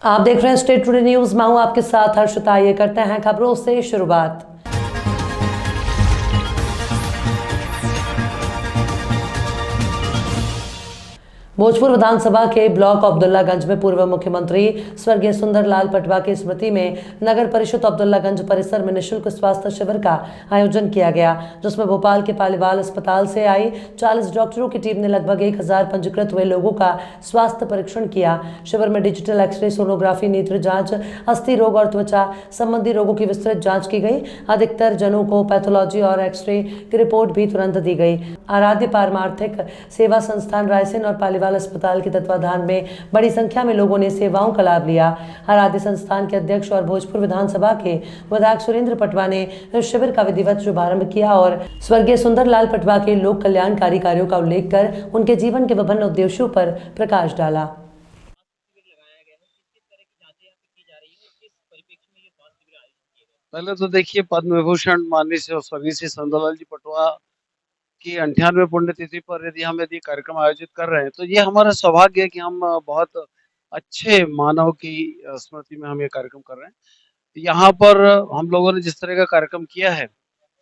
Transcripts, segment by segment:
आप देख रहे हैं स्टेट टुडे न्यूज। मैं हूं आपके साथ हर्षिता। ये करते हैं खबरों से शुरुआत। भोजपुर विधानसभा के ब्लॉक अब्दुल्लागंज में पूर्व मुख्यमंत्री स्वर्गीय सुंदरलाल पटवा की स्मृति में नगर परिषद अब्दुल्लागंज परिसर में निःशुल्क स्वास्थ्य शिविर का आयोजन किया गया, जिसमें भोपाल के पालीवाल अस्पताल से आई 40 डॉक्टरों की टीम ने लगभग 1000 पंजीकृत हुए लोगों का स्वास्थ्य परीक्षण किया। शिविर में डिजिटल एक्सरे, सोनोग्राफी, नेत्र जांच, अस्थि रोग और त्वचा संबंधी रोगों की विस्तृत जांच की गई। अधिकतर जनों को पैथोलॉजी और एक्सरे की रिपोर्ट भी तुरंत दी गई। आराध्य पारमार्थिक सेवा संस्थान रायसेन और पालीवाल अस्पताल के तत्वाधान में बड़ी संख्या में लोगों ने सेवाओं का लाभ लिया। आराध्य संस्थान के अध्यक्ष और भोजपुर विधानसभा के विधायक सुरेंद्र पटवा ने इस शिविर का विधिवत शुभारंभ किया और स्वर्गीय सुंदरलाल पटवा के लोक कल्याणकारी कार्यों का उल्लेख कर उनके जीवन के विभिन्न उद्देश्यों पर प्रकाश डाला। पहले तो देखिए, पद्म विभूषण माननीय स्वर्गीय श्री सुंदरलाल जी पटवा की 98वें पुण्यतिथि पर यदि कार्यक्रम आयोजित कर रहे हैं तो ये हमारा सौभाग्य है कि हम बहुत अच्छे मानव की स्मृति में हम ये कार्यक्रम कर रहे हैं। यहाँ पर हम लोगों ने जिस तरह का कार्यक्रम किया है,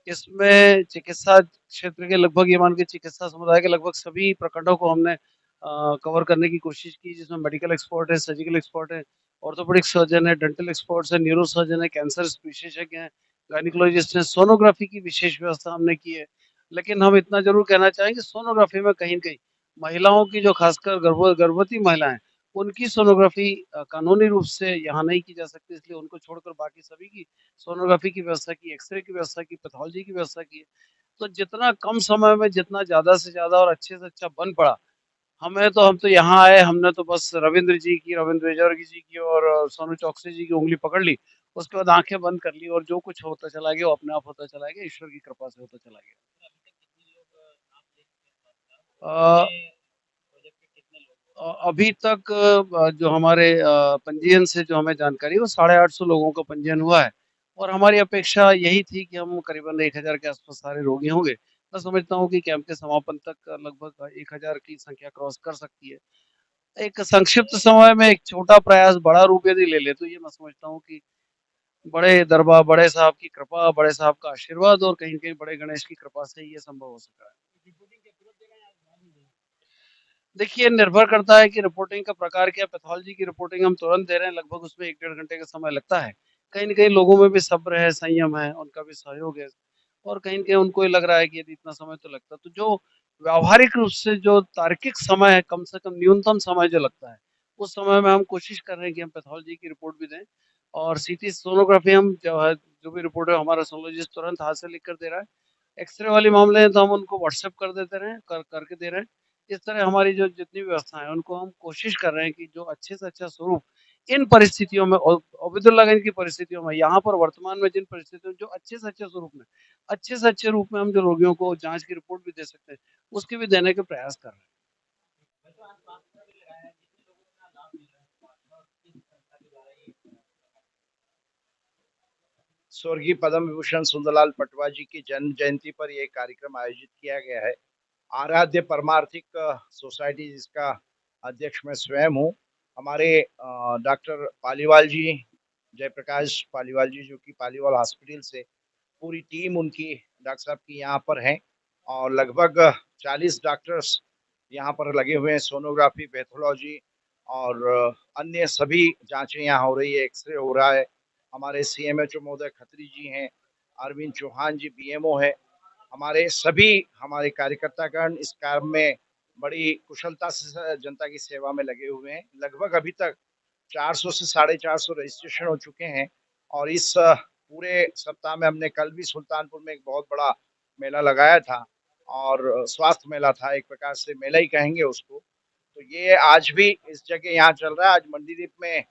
इसमें चिकित्सा क्षेत्र के लगभग, ये मान के चिकित्सा समुदाय के लगभग सभी प्रखंडों को हमने कवर करने की कोशिश की, जिसमें मेडिकल एक्सपर्ट है, सर्जिकल एक्सपर्ट है, ऑर्थोपेडिक सर्जन है, डेंटल एक्सपर्ट्स है, न्यूरो सर्जन है, कैंसर विशेषज्ञ हैं, गायनिकोलॉजिस्ट हैं, सोनोग्राफी की विशेष व्यवस्था हमने की है। लेकिन हम इतना जरूर कहना चाहेंगे, सोनोग्राफी में कहीं न कहीं महिलाओं की, जो खासकर गर्भवती महिलाएं, उनकी सोनोग्राफी कानूनी रूप से यहाँ नहीं की जा सकती, इसलिए उनको छोड़कर बाकी सभी की सोनोग्राफी की व्यवस्था की, एक्सरे की व्यवस्था की, पैथोलॉजी की व्यवस्था की। तो जितना कम समय में जितना ज़्यादा से ज़्यादा और अच्छे से अच्छा बन पड़ा, हम तो यहाँ आए, हमने तो बस रविंद्र विजयवर्गीय जी की और सोनू चौकसी जी की उंगली पकड़ ली, उसके बाद आंखें बंद कर ली और जो कुछ होता चला गया वो अपने आप होता चला गया, ईश्वर की कृपा से होता चला गया। अ, अभी तक जो हमारे पंजीयन से जो हमें जानकारी है, वो 850 लोगों का पंजीयन हुआ है और हमारी अपेक्षा यही थी कि हम करीबन 1000 के आसपास सारे रोगी होंगे। मैं समझता हूँ कि कैंप के समापन तक लगभग 1000 की संख्या क्रॉस कर सकती है। एक संक्षिप्त समय में एक छोटा प्रयास बड़ा रूप यदि ले ले, तो ये मैं समझता हूँ कि बड़े दरबार, बड़े साहब की कृपा, बड़े साहब का आशीर्वाद और कहीं न कहीं बड़े गणेश की कृपा से ये संभव हो सका है। देखिए, निर्भर करता है कि रिपोर्टिंग का प्रकार क्या है। पैथोलॉजी की रिपोर्टिंग हम तुरंत दे रहे हैं, लगभग उसमें 1 डेढ़ घंटे का समय लगता है। कहीं न कहीं लोगों में भी सब्र है, संयम है, उनका भी सहयोग है और कहीं न कहीं उनको ये लग रहा है कि यदि इतना समय तो लगता। तो जो व्यावहारिक रूप से जो तार्किक समय है, कम से कम न्यूनतम समय जो लगता है, उस समय में हम कोशिश कर रहे हैं कि हम पैथोलॉजी की रिपोर्ट भी दें और सीटी सोनोग्राफी हम जो है, जो भी रिपोर्ट है हमारा सोनोलॉजिस्ट तुरंत हाथ से लिख कर दे रहा है। एक्स-रे वाले मामले हैं तो हम उनको व्हाट्सएप कर देते रहे करके दे रहे हैं। इस तरह हमारी जो जितनी व्यवस्थाएँ हैं, उनको हम कोशिश कर रहे हैं कि जो अच्छे से अच्छा स्वरूप इन परिस्थितियों में, अब्दुल्लागंज की परिस्थितियों में, यहाँ पर वर्तमान में जिन परिस्थितियों में जो अच्छे से अच्छे स्वरूप में, अच्छे से अच्छे रूप में हम जो रोगियों को जाँच की रिपोर्ट भी दे सकते हैं, उसके भी देने के प्रयास कर रहे हैं। स्वर्गीय पद्म विभूषण सुंदरलाल पटवा जी की जन्म जयंती पर यह कार्यक्रम आयोजित किया गया है। आराध्य परमार्थिक सोसाइटी, जिसका अध्यक्ष मैं स्वयं हूँ। हमारे डॉक्टर पालीवाल जी, जयप्रकाश पालीवाल जी, जो कि पालीवाल हॉस्पिटल से पूरी टीम उनकी डॉक्टर साहब की यहाँ पर है और लगभग 40 डॉक्टर्स यहाँ पर लगे हुए हैं। सोनोग्राफी, पैथोलॉजी और अन्य सभी जांचें यहाँ हो रही है, एक्सरे हो रहा है। हमारे सीएमएचओ महोदय खत्री जी हैं, अरविंद चौहान जी बीएमओ है। हमारे कार्यकर्तागण इस काम में बड़ी कुशलता से जनता की सेवा में लगे हुए हैं। लगभग अभी तक 400 से 450 रजिस्ट्रेशन हो चुके हैं और इस पूरे सप्ताह में हमने कल भी सुल्तानपुर में एक बहुत बड़ा मेला लगाया था और स्वास्थ्य मेला था, एक प्रकार से मेला ही कहेंगे उसको। तो ये आज भी इस जगह यहाँ चल रहा है। आज मंडीदीप में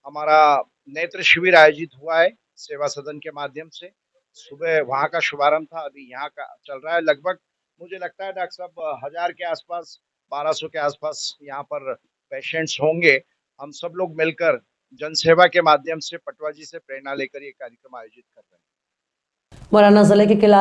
हमारा नेत्र शिविर आयोजित हुआ है सेवा सदन के माध्यम से। सुबह वहाँ का शुभारंभ था, अभी यहाँ का चल रहा है। लगभग मुझे लगता है डॉक्टर साहब 1000 के आसपास, 1200 के आसपास यहाँ पर पेशेंट्स होंगे। हम सब लोग मिलकर जनसेवा के माध्यम से पटवा जी से प्रेरणा लेकर ये कार्यक्रम आयोजित कर रहे हैं। मुरैना जिले के किला